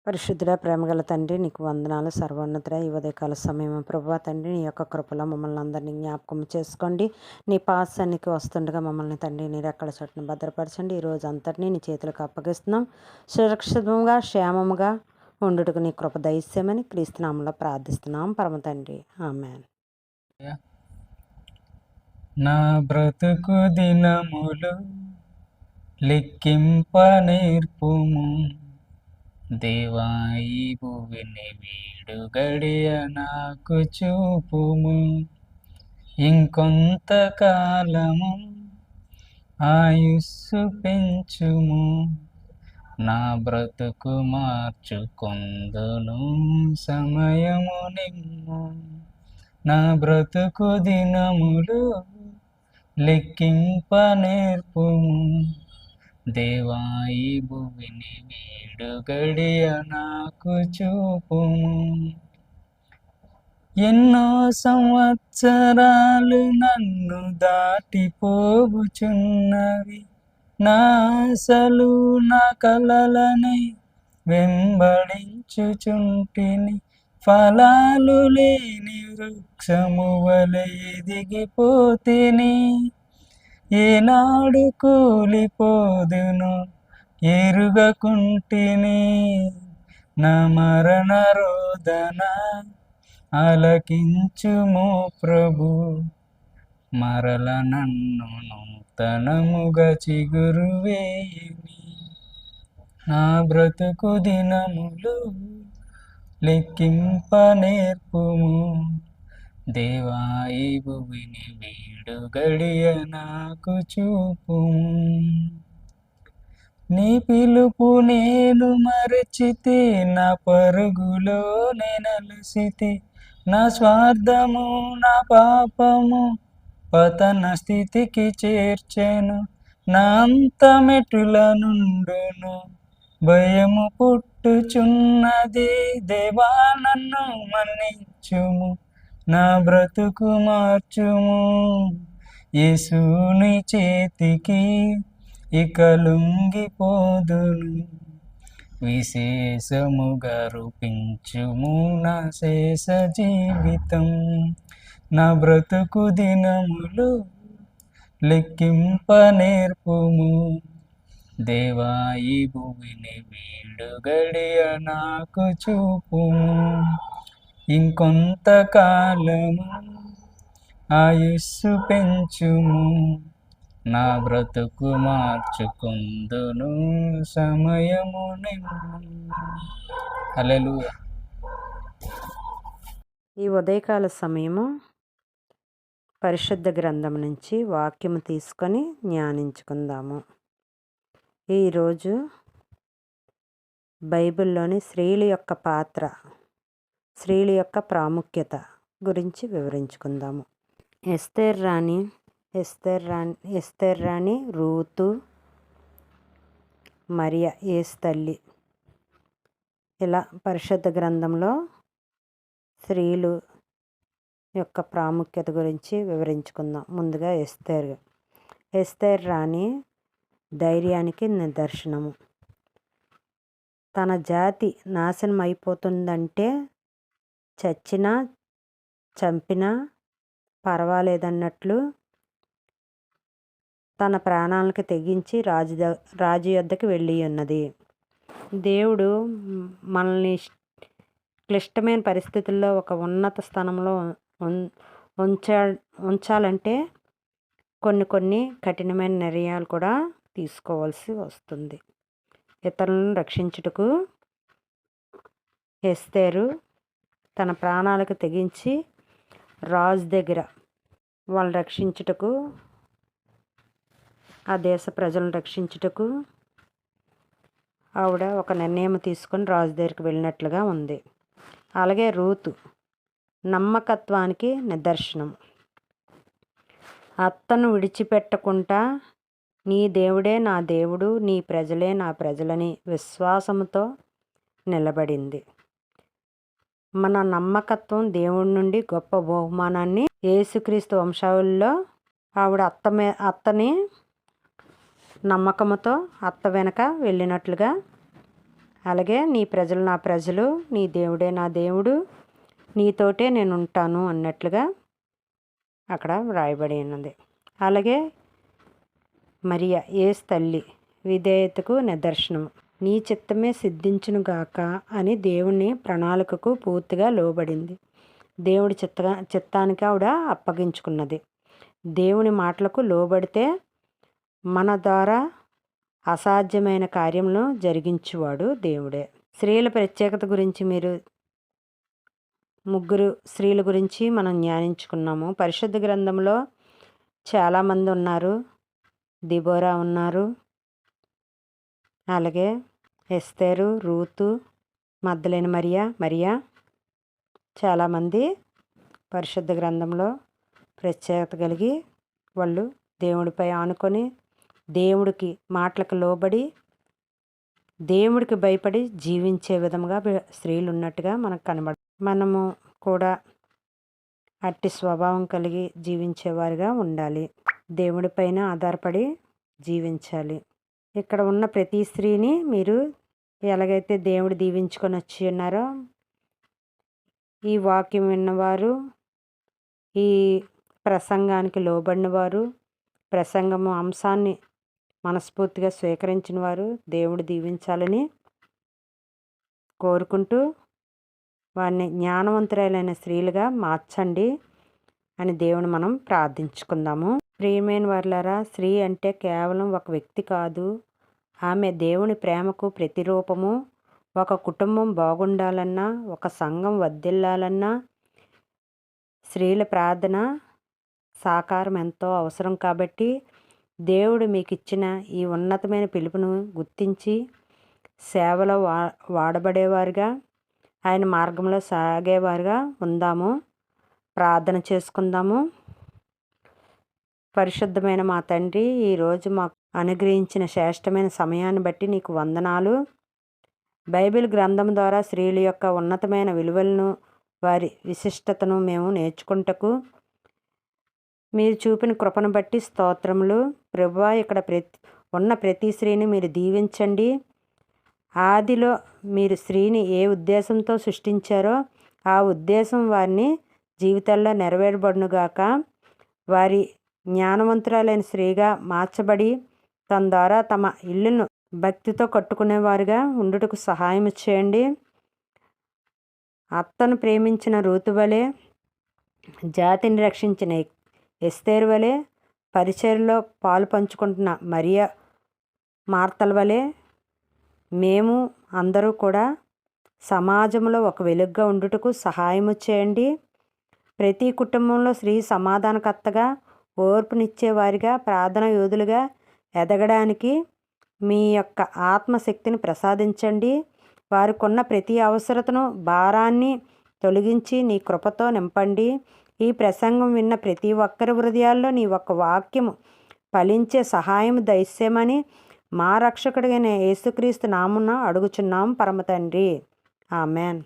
పరిశుద్ధుడ ప్రేమగల తండ్రి, నీకు వందనాలు. సర్వోన్నతుడ, ఈ ఉదయకాల సమయం ప్రభువా తండ్రి, నీ యొక్క కృపలో మమ్మల్ని అందరినీ జ్ఞాపకం చేసుకోండి. నీ పాసానికి వస్తుండగా మమ్మల్ని తండ్రి నీ రెక్కల చోటును భద్రపరచండి. ఈ రోజు అంతటినీ నీ చేతులకు అప్పగిస్తున్నాం. సురక్షితంగా క్షేమముగా ఉండుటకు నీ కృప దయచేయమని క్రీస్తునామంలో ప్రార్థిస్తున్నాం పరమ తండ్రి. ఆమేన్. నా బ్రతుకు దినములు లెక్కింప నేర్పుము, దేవా ఈ భువిని వీడు గడియ నాకు చూపుము. ఇంకొంతకాలము ఆయుస్సు పెంచుము, నా బ్రతుకు మార్చుకొందును సమయము నిమ్ము. నా బ్రతుకు దినములు లెక్కింప నేర్పుము, దేవా ఈ భువిని వీడు గడియ నాకు చూపుము. ఎన్నో సంవత్సరాలు నన్ను దాటిపోవుచున్నవి, నా ఆశలు నా కలలని వెంబడించుచుంటిని. ఫలాలు లేని వృక్షము వలె ఎదిగిపోతిని, ఏనాడు కూలిపోదును ఎరుగకుంటిని. నా మరణ రోదన ఆలకించుము ప్రభు, మరల నన్ను నూతనముగా చిగురు వేయుమి. నా బ్రతుకు దినములు లెక్కింప నేర్పుము, దేవా ఈ భువిని వీడు గడియ నాకు చూపుము. నీ పిలుపు నేను మరచితే, నా పరుగులో నేనలసితే, నా స్వార్థము నా పాపము పతన స్థితికి చేర్చెను. నా అంతమెటుల నుండును భయము పుట్టుచున్నది, దేవా నన్ను మన్నించుము, నా బ్రతుకు మార్చుము. యేసుని చేతికి ఇక లొంగిపోదును, విశేషముగా రూపించుము నా శేష జీవితం. నా బ్రతుకు దినములు లెక్కింప నేర్పుము, దేవా ఈ భువిని వీడు గడియ నాకు చూపుము. ఇంకొంతకాలము ఆయుస్సు పెంచుము, నా బ్రతుకు మార్చుకొందును సమయము నిమ్ము. హల్లెలూయా. ఈ ఉదయకాల సమయము పరిశుద్ధ గ్రంథం నుంచి వాక్యము తీసుకొని ధ్యానించుకుందాము. ఈరోజు బైబిల్లోని స్త్రీల యొక్క పాత్ర, స్త్రీల యొక్క ప్రాముఖ్యత గురించి వివరించుకుందాము. ఎస్తేర్ రాణి, రూతు, మరియా యేసు తల్లి, ఇలా పరిశుద్ధ గ్రంథంలో స్త్రీలు యొక్క ప్రాముఖ్యత గురించి వివరించుకుందాం. ముందుగా ఎస్తేర్ రాణి ధైర్యానికి నిదర్శనము. తన జాతి నాశనం అయిపోతుందంటే చచ్చినా చంపినా పర్వాలేదన్నట్లు తన ప్రాణాలకు తెగించి రాజు యొద్దకు వెళ్ళి ఉన్నది. దేవుడు మనల్ని క్లిష్టమైన పరిస్థితుల్లో ఒక ఉన్నత స్థానంలో ఉంచాలంటే కొన్ని కఠినమైన నిర్ణయాలు కూడా తీసుకోవాల్సి వస్తుంది. ఇతరులను రక్షించుటకు ఎస్తేరు తన ప్రాణాలకు తెగించి రాజు దగ్గర వాళ్ళని రక్షించుటకు, ఆ దేశ ప్రజలను రక్షించుటకు ఆవిడ ఒక నిర్ణయం తీసుకొని రాజు దగ్గరికి వెళ్ళినట్లుగా ఉంది. అలాగే రూతు నమ్మకత్వానికి నిదర్శనం. అత్తను విడిచిపెట్టకుండా నీ దేవుడే నా దేవుడు, నీ ప్రజలే నా ప్రజలని విశ్వాసంతో నిలబడింది. మన నమ్మకత్వం దేవుడి నుండి గొప్ప బహుమానాన్ని యేసుక్రీస్తు వంశావళిలో ఆవిడ అత్తని నమ్మకంతో అత్త వెనక వెళ్ళినట్లుగా అలాగే నీ ప్రజలు నా ప్రజలు, నీ దేవుడే నా దేవుడు, నీతోటే నేను ఉంటాను అన్నట్లుగా అక్కడ వ్రాయబడి ఉన్నది. అలాగే మరియా యేసు తల్లి విధేయతకు నిదర్శనం. నీ చిత్తమే సిద్ధించునుగాక అని దేవుని ప్రణాళికకు పూర్తిగా లోబడింది. దేవుడి చిత్తానికి ఆవిడ అప్పగించుకున్నది. దేవుని మాటలకు లోబడితే మన ద్వారా అసాధ్యమైన కార్యములను జరిగించువాడు దేవుడే. స్త్రీల ప్రత్యేకత గురించి మీరు 3 స్త్రీల గురించి మనం ధ్యానించుకున్నాము. పరిశుద్ధ గ్రంథంలో చాలామంది ఉన్నారు. దిబోరా ఉన్నారు, అలాగే ఎస్తేరు, రూతు, మగ్దలేనే మరియా చాలామంది పరిశుద్ధ గ్రంథంలో ప్రత్యేకత కలిగి వాళ్ళు దేవుడిపై ఆనుకొని దేవుడికి మాటలకు లోబడి దేవుడికి భయపడి జీవించే విధంగా స్త్రీలు ఉన్నట్టుగా మనకు మనము కూడా అట్టి స్వభావం కలిగి జీవించేవారుగా ఉండాలి. దేవుడిపైన ఆధారపడి జీవించాలి. ఇక్కడ ఉన్న ప్రతి స్త్రీని మీరు ఎలాగైతే దేవుడు దీవించుకొని వచ్చి ఉన్నారో, ఈ వాక్యం విన్నవారు, ఈ ప్రసంగానికి లోబడిన వారు, ప్రసంగము అంశాన్ని మనస్ఫూర్తిగా స్వీకరించిన వారు దేవుడు దీవించాలని కోరుకుంటూ వారిని జ్ఞానవంతురాలైన స్త్రీలుగా మార్చండి అని దేవుని మనం ప్రార్థించుకుందాము. ప్రియమైన వారులారా, స్త్రీ అంటే కేవలం ఒక వ్యక్తి కాదు, ఆమె దేవుని ప్రేమకు ప్రతిరూపము. ఒక కుటుంబం బాగుండాలన్నా, ఒక సంఘం వర్ధిల్లాలన్నా స్త్రీల ప్రార్థన సహకారం ఎంతో అవసరం. కాబట్టి దేవుడు మీకు ఇచ్చిన ఈ ఉన్నతమైన పిలుపును గుర్తించి సేవలో వాడబడేవారుగా, ఆయన మార్గంలో సాగేవారుగా ఉందాము. ప్రార్థన చేసుకుందాము. పరిశుద్ధమైన మా తండ్రి, ఈరోజు మాకు అనుగ్రహించిన శ్రేష్టమైన సమయాన్ని బట్టి నీకు వందనాలు. బైబిల్ గ్రంథం ద్వారా స్త్రీల యొక్క ఉన్నతమైన విలువలను, వారి విశిష్టతను మేము నేర్చుకుంటకు మీరు చూపిన కృపను బట్టి స్తోత్రములు. ప్రభువా, ఇక్కడ ఉన్న ప్రతి స్త్రీని మీరు దీవించండి. ఆదిలో మీరు స్త్రీని ఏ ఉద్దేశంతో సృష్టించారో ఆ ఉద్దేశం వారిని జీవితాల్లో నెరవేరబడునుగాక. వారి జ్ఞానవంతురాలైన స్త్రీగా మార్చబడి తన ద్వారా తమ ఇల్లును భక్తితో కట్టుకునేవారుగా ఉండుటకు సహాయం చేయండి. అత్తను ప్రేమించిన రూతు వలె, జాతిని రక్షించిన ఎస్తేరు వలె, పరిచర్యలో పాలు పంచుకుంటున్న మరియా మార్తల వలె మేము అందరూ కూడా సమాజంలో ఒక వెలుగుగా ఉండుటకు సహాయము చేయండి. ప్రతి కుటుంబంలో స్త్రీ సమాధానకర్తగా, ఓర్పునిచ్చేవారిగా, ప్రార్థన యోధులుగా ఎదగడానికి మీ యొక్క ఆత్మశక్తిని ప్రసాదించండి. వారికున్న ప్రతి అవసరతను, భారాన్ని తొలగించి నీ కృపతో నింపండి. ఈ ప్రసంగం విన్న ప్రతి ఒక్కరి హృదయాల్లో నీ ఒక్క వాక్యము ఫలించే సహాయం దయచేయమని మా రక్షకుడైన యేసుక్రీస్తు నామమున అడుగుచున్నాం పరమ తండ్రి. ఆమెన్.